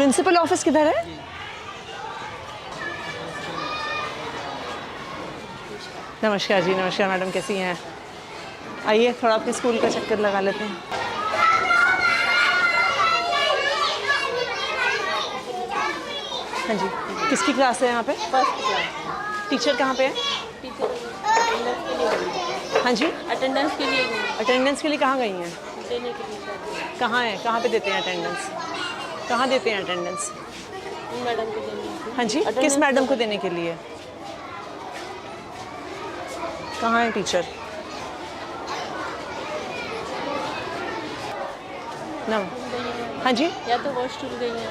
Principal office किधर है? नमस्कार जी, नमस्कार मैडम, कैसी हैं? आइए थोड़ा आपके स्कूल का चक्कर लगा लेते हैं। हाँ जी, किसकी क्लास है यहाँ पे? First class. टीचर कहाँ पे है? टीचर अटेंडेंस के लिए। हाँ जी, अटेंडेंस के लिए अटेंडेंस के लिए कहाँ गई हैं? देने के लिए। कहाँ है, कहाँ पे देते हैं अटेंडेंस? कहाँ देते हैं अटेंडेंस? मैडम को देने। हाँ जी, किस मैडम को देने के लिए? कहाँ है टीचर? ना, हाँ जी, या तो हॉस्टल गई है।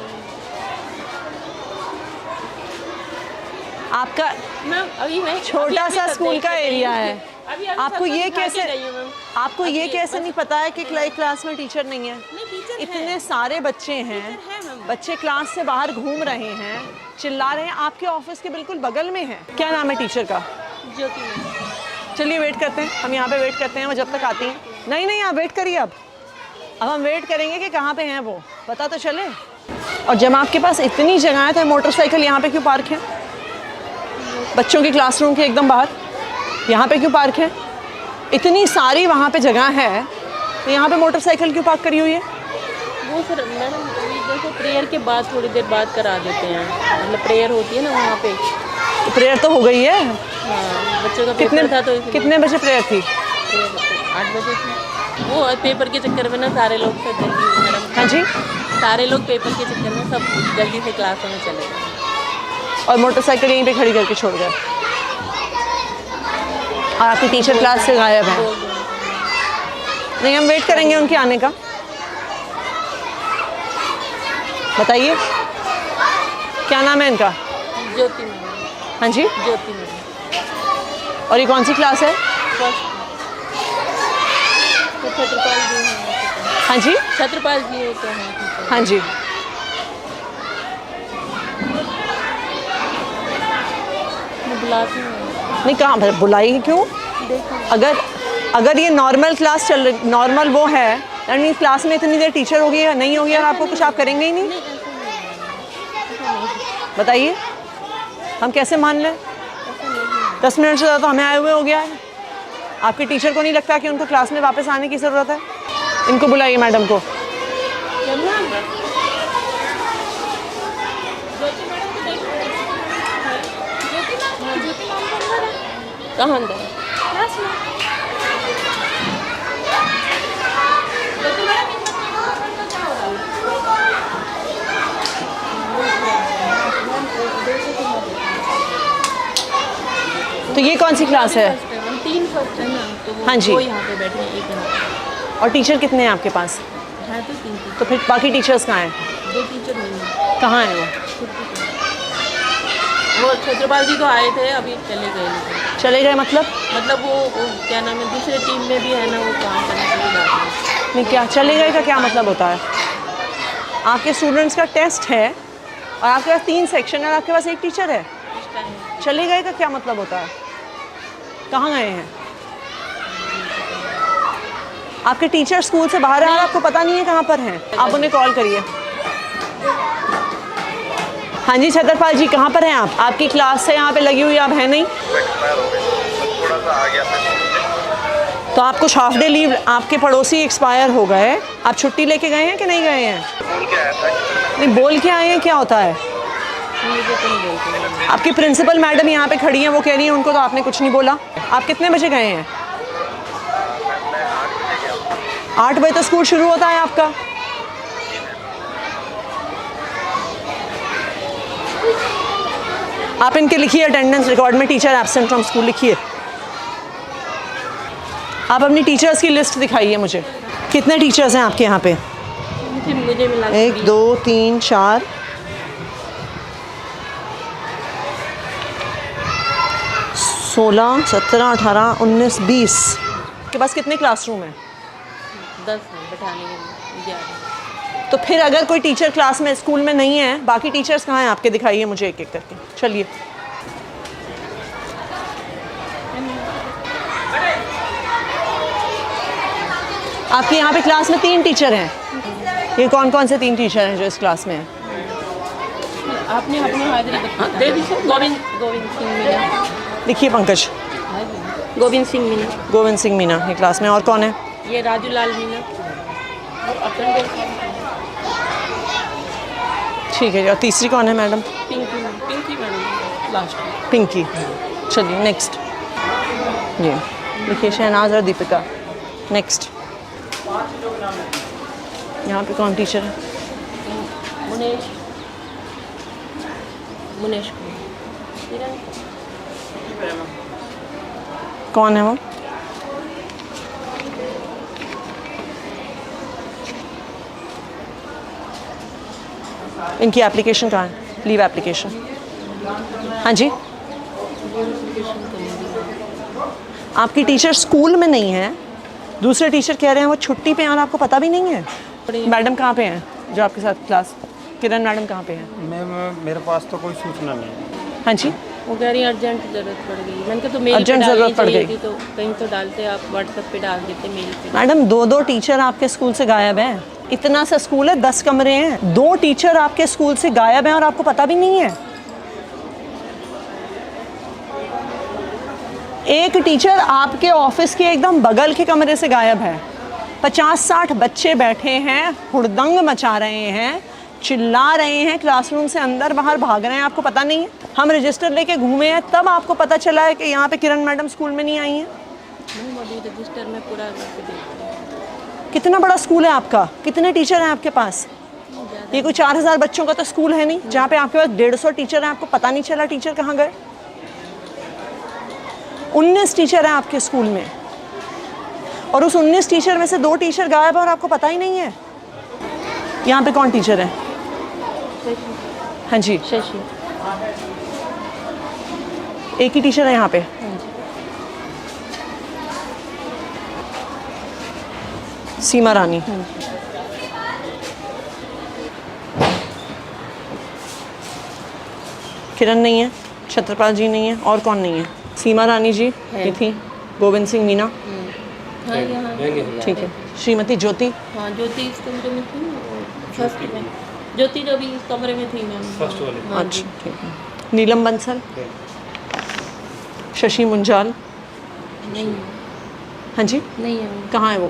आपका मैम अभी मैं छोटा सा स्कूल का एरिया है, अभी आपको ये कैसे, मैम आपको ये कैसे नहीं पता है कि क्लास में टीचर नहीं है? नहीं टीचर इतने सारे बच्चे हैं, है मैम। बच्चे क्लास से बाहर घूम रहे हैं, चिल्ला रहे हैं, आपके ऑफिस के बिल्कुल बगल में है। क्या नाम है टीचर का? ज्योति मैम। चलिए वेट करते हैं, हम यहाँ पे वेट करते हैं, वो जब तक आती हैं। नहीं नहीं, आप वेट करिए। अब हम वेट करेंगे कि कहाँ पे हैं वो, पता तो चले। और जब आपके पास इतनी जगह है तो मोटरसाइकिल यहाँ पे क्यों पार्क है? बच्चों की क्लासरूम के एकदम बाहर यहाँ पे क्यों पार्क है? इतनी सारी वहाँ पे जगह है तो यहाँ पे मोटरसाइकिल क्यों पार्क करी हुई है? वो सर मैडम देखो प्रेयर के बाद थोड़ी देर बाद करा देते हैं, मतलब प्रेयर होती है ना वहाँ पे। तो प्रेयर तो हो गई है। हाँ, बच्चों का कितने पेपर था तो इसलिए कितने बजे प्रेयर थी? 8 बजे थी। वो पेपर के चक्कर में ना सारे लोग सब जल्दी मैडम। हाँ जी, सारे लोग पेपर के चक्कर में सब जल्दी से क्लासों में चले गए और मोटरसाइकिल यहीं पे खड़ी करके छोड़ गए और आपकी टीचर क्लास से गायब है। नहीं, हम वेट करेंगे उनके आने का। बताइए क्या नाम है इनका? ज्योति मैडम। हाँ जी, ज्योति मैडम। और ये कौन सी क्लास है? फर्स्ट। तो छत्रपाल जी हैं। हाँ जी, छत्रपाल जी होते हैं। हाँ जी। मैं बुलाती हूँ। नहीं, कहाँ बुलाई क्यों? देखो अगर ये नॉर्मल क्लास चल रही, नॉर्मल वो है, यानी क्लास में इतनी देर टीचर होगी या नहीं होगी और आपको कुछ आप करेंगे ही नहीं? बताइए हम कैसे मान लें? 10 मिनट से ज़्यादा तो हमें आए हुए हो गया है। आपके टीचर को नहीं लगता कि उनको क्लास में वापस आने की ज़रूरत है? इनको बुलाइए मैडम को। कहाँ अंदर? तो ये कौन सी क्लास है? 3 फर्स्ट है ना, तो वो हाँ जी। वो यहाँ पे बैठे हैं, एक यहाँ और टीचर कितने हैं आपके पास? है तो 3 तो फिर बाकी टीचर्स कहाँ हैं? 2 टीचर नहीं है। कहाँ हैं वो? वो छत्रपाल जी तो आए थे, अभी चले गए। चले गए मतलब? मतलब वो क्या नाम है, दूसरे टीम में भी है ना, वो काम करने के लिए जाते हैं। नहीं, क्या चले गए का क्या मतलब होता है? आपके स्टूडेंट्स का टेस्ट है और आपके पास 3 सेक्शन है और आपके पास एक टीचर है। इस टाइम चले गए का क्या मतलब होता है? कहाँ गए हैं? आपके टीचर स्कूल से बाहर हैं और आपको पता नहीं है कहाँ पर हैं। आप उन्हें कॉल करिए। हाँ जी छत्रपाल जी, कहाँ पर हैं आप? आपकी क्लास से यहाँ पे लगी हुई आप हैं नहीं? थोड़ा सा आ गया था। तो आप कुछ हाफ डे लीव, आपके पड़ोसी एक्सपायर हो गए, आप छुट्टी लेके गए हैं कि नहीं गए हैं? बोल के आया था कि नहीं, बोल के आए हैं, क्या होता है? मुझे तो नहीं बोलते। आपकी प्रिंसिपल मैडम यहाँ पे खड़ी हैं, वो कह रही हैं उनको तो आपने कुछ नहीं बोला। आप कितने बजे गए हैं? 8 बजे तो स्कूल शुरू होता है आपका। आप इनके लिखिए अटेंडेंस रिकॉर्ड में टीचर एब्सेंट फ्रॉम स्कूल लिखिए। आप अपनी टीचर्स की लिस्ट दिखाइए मुझे। कितने टीचर्स हैं आपके यहाँ पे? मुझे मिला 1 2 3 4 16 17 18 19 20। के पास कितने क्लासरूम हैं? 10 हैं बैठाने के लिए 11। तो फिर अगर कोई टीचर क्लास में स्कूल में नहीं है, बाकी टीचर्स कहाँ हैं आपके? दिखाइए मुझे एक एक करके। चलिए आपके यहाँ पे क्लास में 3 टीचर हैं। ये कौन कौन से 3 टीचर हैं जो इस क्लास में हैं? आपने अपनी हाजिरी दे दी सर। गोविंद सिंह मीना। लिखिए पंकज। गोविंद सिंह मीना। गोविंद सिंह मीना ये क्लास में। और कौन है? ये राजू लाल मीना। अपन ठीक है जी। और तीसरी कौन है madam? Pinky madam last. Pinky. चलिए नेक्स्ट। जी लिखिए शहनाज और दीपिका। नेक्स्ट। यहाँ पे कौन टीचर है? मुनेश कौन है वो? इनकी एप्लीकेशन कहाँ है? Leave application. हाँ जी। आपकी टीचर स्कूल में नहीं है, दूसरे टीचर कह रहे हैं वो छुट्टी पे हैं और आपको पता भी नहीं है। मैडम कहाँ पे हैं जो आपके साथ क्लास? किरण मैडम कहाँ पे हैं? मैम मेरे पास तो कोई सूचना नहीं है। हाँ जी। वो कह रही अर्जेंट ज़रूरत पड़ गई। मैंने कहा तो मेल अर्जेंट ज़रूरत पड़ गई तो कहीं तो डालते, आप व्हाट्सएप पे डाल देते मेल पे। मैडम 2 टीचर आपके स्कूल से गायब हैं। इतना सा स्कूल है, 10 कमरे हैं, 2 टीचर आपके स्कूल से गायब हैं और आपको पता भी नहीं है। एक टीचर आपके ऑफिस के एकदम बगल के कमरे से गायब है। 50-60 बच्चे बैठे हैं, हुड़दंग मचा रहे हैं, चिल्ला रहे हैं, क्लासरूम से अंदर बाहर भाग रहे हैं, आपको पता नहीं है। हम रजिस्टर लेके घूमे हैं, तब आपको पता चला है कि यहाँ पे किरण मैडम स्कूल में नहीं आई हैं। रजिस्टर में पूरा करके देखते हैं। कितना बड़ा स्कूल है आपका? कितने टीचर हैं आपके पास? ये कोई 4000 बच्चों का तो स्कूल है नहीं जहाँ पे आपके पास 150 टीचर हैं, आपको पता नहीं चला टीचर कहाँ गए। 19 टीचर हैं आपके स्कूल में और उस 19 टीचर में से 2 टीचर गायब हैं और आपको पता ही नहीं है। यहाँ पे कौन टीचर है? हाँ जी। शशि। एक ही टीचर है यहाँ पे। सीमा रानी। किरण नहीं है, छत्रपाल जी नहीं है, और कौन नहीं है? सीमा रानी जी ये थी, गोविंद सिंह मीना। हाँ यहाँ ठीक है। श्रीमती ज्योति। हाँ ज्योति इस कमरे में थी, फर्स्ट में। ज्योति जो भी इस कमरे में थी मैम, फर्स्ट वाली। हाँ जी। अच्छा ठीक है। नीलम बंसल। शशि मुंजाल। नहीं हाँ जी। नहीं है वो। कहाँ है वो?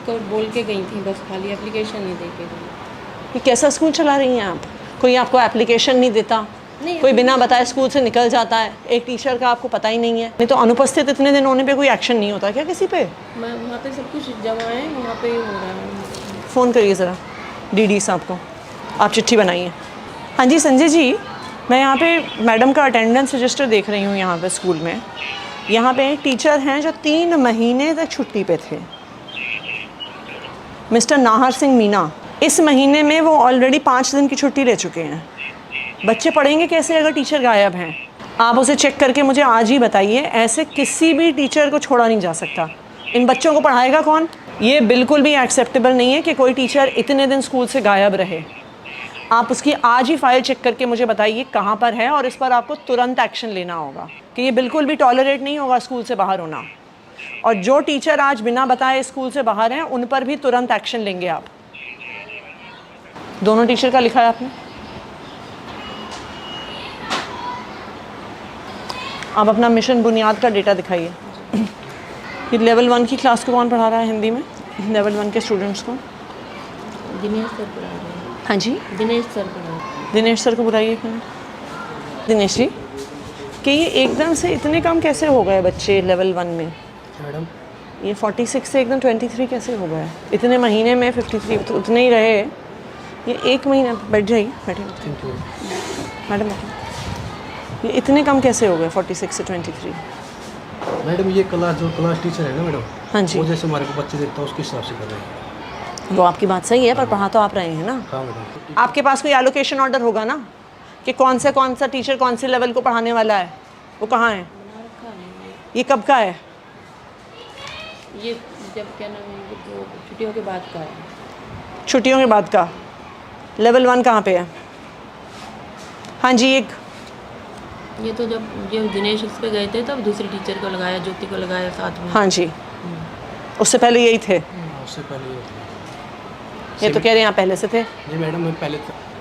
कल बोल के गई थी, बस खाली एप्लीकेशन नहीं दे के गई। ये कैसा स्कूल चला रही हैं आप? कोई आपको एप्लीकेशन नहीं देता, कोई बिना बताए स्कूल से निकल जाता है, एक टीचर का आपको पता ही नहीं है। नहीं तो अनुपस्थित इतने दिन होने पे कोई एक्शन नहीं होता क्या किसी पे? मैं वहाँ पे सब कुछ जमा है, वहाँ पे ही हो रहा है। फ़ोन करिए ज़रा डीडी साहब को, आप चिट्ठी बनाइए। हाँ जी संजय जी, मैं यहाँ पे मैडम का अटेंडेंस रजिस्टर देख रही हूँ यहाँ पे स्कूल में। यहाँ पे एक टीचर हैं जो 3 महीने तक छुट्टी पे थे, मिस्टर नाहर सिंह मीना। इस महीने में वो ऑलरेडी 5 दिन की छुट्टी ले चुके हैं। बच्चे पढ़ेंगे कैसे अगर टीचर गायब हैं? आप उसे चेक करके मुझे आज ही बताइए। ऐसे किसी भी टीचर को छोड़ा नहीं जा सकता। इन बच्चों को पढ़ाएगा कौन? ये बिल्कुल भी एक्सेप्टेबल नहीं है कि कोई टीचर इतने दिन स्कूल से गायब रहे। आप उसकी आज ही फाइल चेक करके मुझे बताइए कहाँ पर है, और इस पर आपको तुरंत एक्शन लेना होगा कि ये बिल्कुल भी टॉलरेट नहीं होगा स्कूल से बाहर होना। और जो टीचर आज बिना बताए स्कूल से बाहर हैं उन पर भी तुरंत एक्शन लेंगे आप। दोनों टीचर का लिखा है आपने? आप अपना मिशन बुनियाद का डेटा दिखाइए। ये लेवल 1 की क्लास को कौन पढ़ा रहा है हिंदी में? लेवल 1 के स्टूडेंट्स को दिनेश सर पढ़ा रहे हैं। हाँ जी दिनेश सर पढ़ा रहे हैं। दिनेश सर को बुलाइए। दिनेश जी कि ये एकदम से इतने कम कैसे हो गए बच्चे लेवल 1 में? मैडम ये 46 से एकदम 23 कैसे हो गए? इतने महीने में 53 तो उतने ही रहे। ये 1 महीना बैठ जाइए, बैठिए मैडम बैठिए। ये इतने कम कैसे हो गए 46 से 23? मैडम ये क्लास जो क्लास टीचर है ना मैडम, हाँ जी। वो जैसे हमारे को बच्चे देता है उसके हिसाब से कर रहे हैं। वो आपकी बात सही है, पर पढ़ा तो आप रहे हैं ना। हाँ मैडम। आपके पास कोई एलोकेशन ऑर्डर होगा ना कि कौन सा टीचर कौन से लेवल को पढ़ाने वाला है? वो कहाँ है? ये कब का है? ये जब क्या नाम है, ये तो छुट्टियों के बाद का है। छुट्टियों के बाद का। लेवल 1 कहाँ पे है? हाँ जी। ये तो जब ये दिनेश उस पे गए थे तब दूसरी टीचर को लगाया, ज्योति को लगाया साथ में। हाँ जी। उससे पहले यही थे। उससे पहले ये ये तो कह रहे हैं आप पहले से थे। नहीं मैडम, मैं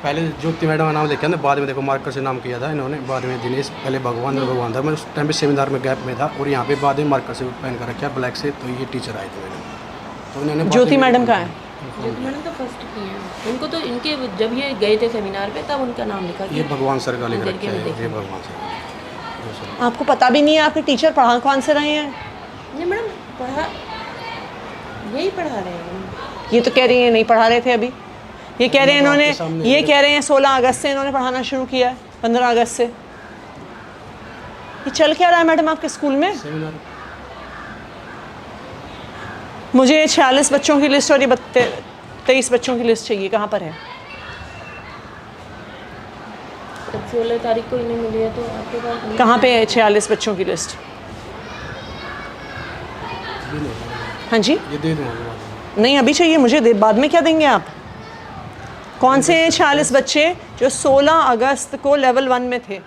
पहले ज्योति मैडम का नाम लिखा ना, बाद में देखो मार्कर से नाम किया था इन्होंने, बाद में दिनेश, पहले भगवान में भगवान था। मैं उस टाइम पे सेमिनार में गैप में था और यहाँ पे बाद में मार्कर से पेन कर रखा ब्लैक से, तो ये टीचर आए थे मैडम, तो इन्होंने ज्योति मैडम का है। ज्योति मैडम तो फर्स्ट की हैं। उनको तो इनके जब ये गए थे सेमिनार पे तब उनका नाम लिखा ये गया। भगवान सर का लिख अंदर रखा के है, में ये भगवान सर। आपको पता भी नहीं है आपके टीचर पढ़ा कौन से रहे हैं? नहीं मैडम, यही पढ़ा रहे हैं। ये तो कह रही हैं नहीं पढ़ा रहे थे अभी। ये कह रहे हैं इन्होंने, आपके सामने ये है। कह रहे हैं 16 अगस्त से इन्होंने पढ़ाना शुरू किया है, 15 अगस्त से। ये चल क्या रहा है मैडम आपके स्कूल में? सेमिनार मुझे 46 बच्चों की लिस्ट और ये 23 बच्चों की लिस्ट चाहिए, कहाँ पर है? जब 16 तारीख को इन्हें मिली है तो आपके पास नहीं। कहाँ पे है 46 बच्चों की लिस्ट? भी नहीं है। हाँ जी, ये दे दूँगा बाद में। नहीं अभी चाहिए मुझे, बाद में क्या देंगे आप? कौन से 46 बच्चे जो 16 अगस्त को लेवल 1 में थे?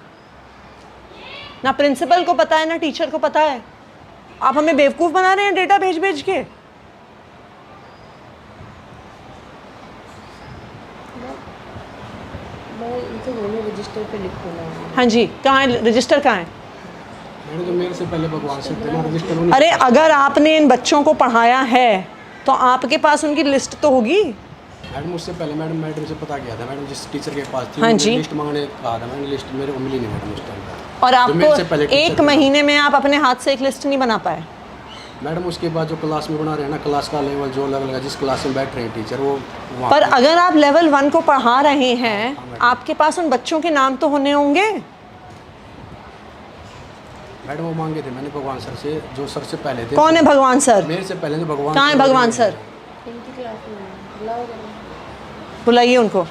ना प्रिंसिपल को पता है ना टीचर को पता है। आप हमें बेवकूफ़ बना रहे हैं डेटा भेज भेज के। मैं इनसे बोलूँ रजिस्टर पे लिख देना। हाँ जी, कहाँ है रजिस्टर, कहाँ है? मैंने तो मेरे से पहले भगवान से थे ना, रजिस्टर उन्हीं- अरे अगर आपने इन बच्चों को पढ़ाया है तो आपके पास उनकी लिस्ट तो होगी। मैडम उससे पहले मैडम से पता किया था, मैडम जिस टीचर के पास थी हाँ मुझे जी। लिस्ट मांगने कहा था, मैंने लिस्ट मेरे को मिली नहीं मैडम उस टाइम पर। और तो मेरे से आपको पहले टीचर एक थे। महीने में आप अपने हाथ से एक लिस्ट नहीं बना पाए। मैडम उसके बाद जो क्लास में बना रहे हैं ना, क्लास का लेवल जो लेवल का जिस क्लास में बैठ रहे हैं टीचर, वो वहाँ पर पे- अगर आप लेवल 1 को पढ़ा रहे हैं, आपके पास उन बच्चों के नाम तो होने होंगे। मैडम वो मांगे थे मैंने भगवान सर से, जो सर से पहले थे। कौन है भगवान सर? मेरे से पहले जो भगवान कहाँ है सर भगवान थे। सर? इनकी क्लास में बुलाओ जरा। बुलाइए उनको।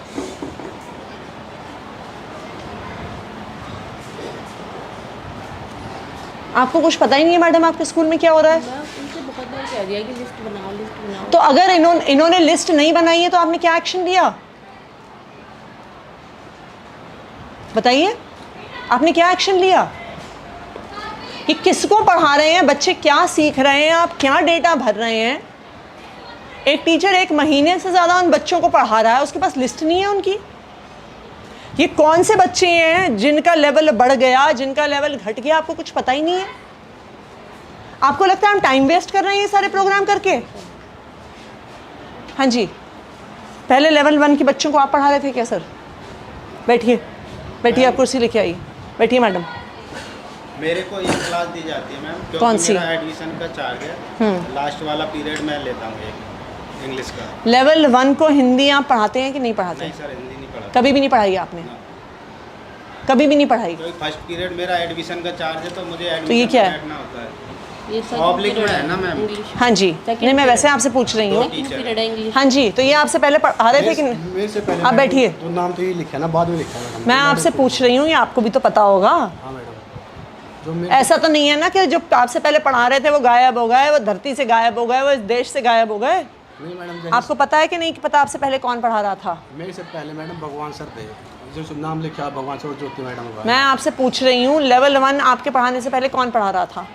आपको कुछ पता ही नहीं है मैडम आपके स्कूल में क्या हो रहा है? मैं उनसे बहुत बार कह दिया कि लिस्ट बनाओ। तो अगर इन्होंने लिस्ट नहीं बनाई है तो आपने क्या एक्शन लिया? बताइए, आपने क्या एक्शन लिया? कि किसको पढ़ा रहे हैं, बच्चे क्या सीख रहे हैं, आप क्या डेटा भर रहे हैं? एक टीचर एक महीने से ज़्यादा उन बच्चों को पढ़ा रहा है, उसके पास लिस्ट नहीं है उनकी। ये कौन से बच्चे हैं जिनका लेवल बढ़ गया, जिनका लेवल घट गया, आपको कुछ पता ही नहीं है? आपको लगता है हम टाइम वेस्ट कर रहे हैं ये सारे प्रोग्राम करके? हाँ जी, पहले लेवल 1 के बच्चों को आप पढ़ा रहे थे क्या सर? बैठिए बैठिए, आप कुर्सी लेके आइए, बैठिए मैडम। मेरे को ये क्लास दी जाती है मैम, क्योंकि कौन सी? मेरा एडमिशन का चार्ज है। लास्ट वाला पीरियड मैं लेता हूँ एक इंग्लिश का। लेवल 1 को हिंदी आप पढ़ाते हैं कि नहीं पढ़ाते? नहीं सर, हिंदी नहीं पढ़ा। कभी भी नहीं पढ़ाई आपने? कभी भी नहीं पढ़ाई? क्योंकि फर्स्ट पीरियड मेरा एडमिशन का चार्ज है, तो मुझे तो ये एडमिशन क्या में है? बैठना होता है। ये पब्लिक में है ना मैम। इंग्लिश हाँ जी, नहीं मैं वैसे आपसे पूछ रही हूँ। पीरियड है इंग्लिश। हाँ जी, तो ये आपसे पहले पढ़ा रहे थे कि नहीं? मेरे से पहले आप मैडम, बैठिए। तो नाम तो ये लिखा है ना, बाद में लिखा है मैडम। मैं आपसे पूछ रही हूँ, ये आपको भी तो पता होगा। हाँ मैडम, जो मेरे ऐसा तो नहीं है ना कि जो आपसे पहले पढ़ा रहे थे वो गायब हो गए, वो धरती से गायब हो गए, वो इस देश से गायब हो गए? नहीं मैडम, आपको पता है कि नहीं कि पता आपसे पहले कौन पढ़ा रहा था? मेरे से पहले मैडम भगवान सर थे, जो नाम लिखा भगवान सर और ज्योति मैडम का। मैं आपसे पूछ रही हूँ, लेवल 1 आपके पढ़ाने से पहले कौन पढ़ा रहा था?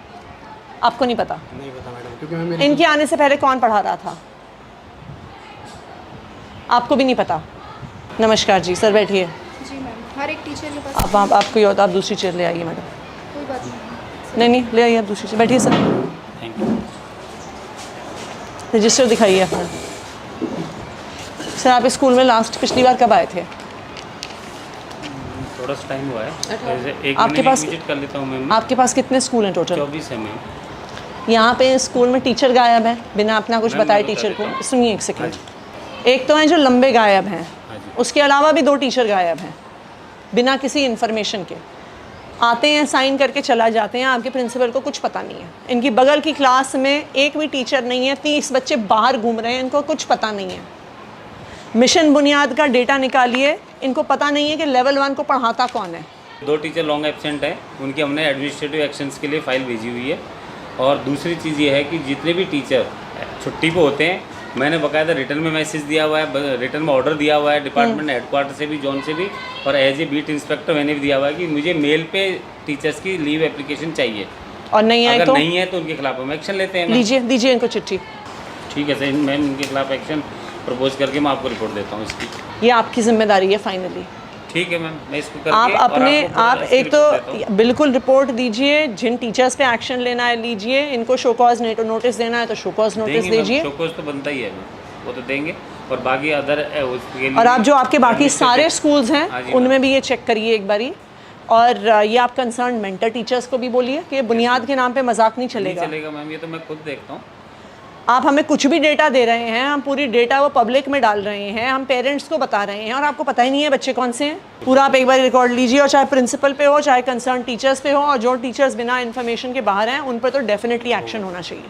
आपको नहीं पता? नहीं पता मैडम, क्योंकि मैं मेरे इनके आने से पहले कौन पढ़ा रहा था? आपको भी नहीं पता? नमस्कार जी, सर बैठिए। जी मैम, हर एक टीचर के पास आप आपको आप दूसरी चेयर ले आइए मैडम। कोई बात नहीं। नहीं ले आइए आप दूसरी चेयर, बैठिए सर। रजिस्टर दिखाइए अपना। सर आप इस स्कूल में लास्ट पिछली बार कब आए थे? थोड़ा सा टाइम हुआ है, जैसे एक आपके महीने पास- की विजिट कर लेता हूँ मैम। आपके पास कितने स्कूल हैं टोटल? 24 है मैम। यहाँ पे स्कूल में टीचर गायब है बिना अपना कुछ मैम, बताए मैं बता टीचर देता को। हूँ। सुनिए एक सेकंड। एक तो हैं जो लंबे गायब हैं, हाँ जी। उसके अलावा भी 2 टीचर गायब हैं बिना किसी इन्फॉर्मेशन के। आते हैं, साइन करके चला जाते हैं, आपके प्रिंसिपल को कुछ पता नहीं है। इनकी बगल की क्लास में एक भी टीचर नहीं है, 30 बच्चे बाहर घूम रहे हैं, इनको कुछ पता नहीं है। मिशन बुनियाद का डेटा निकालिए, इनको पता नहीं है कि लेवल 1 को पढ़ाता कौन है। 2 टीचर लॉन्ग एब्सेंट हैं, उनकी हमने एडमिनिस्ट्रेटिव एक्शंस के लिए फ़ाइल भेजी हुई है। और दूसरी चीज़ ये है कि जितने भी टीचर छुट्टी पे होते हैं, मैंने बाकायदा रिटर्न में मैसेज दिया हुआ है, रिटर्न में ऑर्डर दिया हुआ है डिपार्टमेंट हेडक्वार्टर से भी, जोन से भी, और एज ए बीट इंस्पेक्टर मैंने भी दिया हुआ है कि मुझे मेल पे टीचर्स की लीव एप्लीकेशन चाहिए। और नहीं आए अगर तो नहीं है तो उनके खिलाफ हम एक्शन लेते हैं मैम। दीजिए इनको चिट्ठी। ठीक है सर, मैम इनके खिलाफ एक्शन प्रपोज करके मैं आपको रिपोर्ट देता हूँ इसकी। ये आपकी जिम्मेदारी है फाइनली। ठीक है मैम, मैं इसको करके आप और अपने आपको पूरा आप इसकी एक रिपोर्ट देता हूँ। तो बिल्कुल रिपोर्ट दीजिए, जिन टीचर्स पे एक्शन लेना है लीजिए, इनको शो कॉज नोटिस देना है तो शो कॉज नोटिस देंगे दीजिए। मैम, शोकॉज तो बनता ही है मैम, वो तो देंगे। और बाकी अदर उसके लिए और आप जो आपके बाकी सारे administrative- स्कूल्स हाँ हैं जी, उनमें मैम। भी ये चेक करिए एक बारी। और ये आप कंसर्न मेंटर टीचर्स को भी बोलिए कि ये बुनियाद के नाम पे मजाक नहीं नहीं चलेगा। चलेगा मैम, ये तो मैं खुद देखता हूँ। आप हमें कुछ भी डेटा दे रहे हैं, हम पूरी डेटा वो पब्लिक में डाल रहे हैं, हम पेरेंट्स को बता रहे हैं और आपको पता ही नहीं है बच्चे कौन से हैं। पूरा आप एक बार रिकॉर्ड लीजिए, और चाहे प्रिंसिपल पे हो चाहे कंसर्न टीचर्स पे हो, और जो टीचर्स बिना इन्फॉर्मेशन के बाहर हैं उन पर तो डेफिनेटली एक्शन होना चाहिए।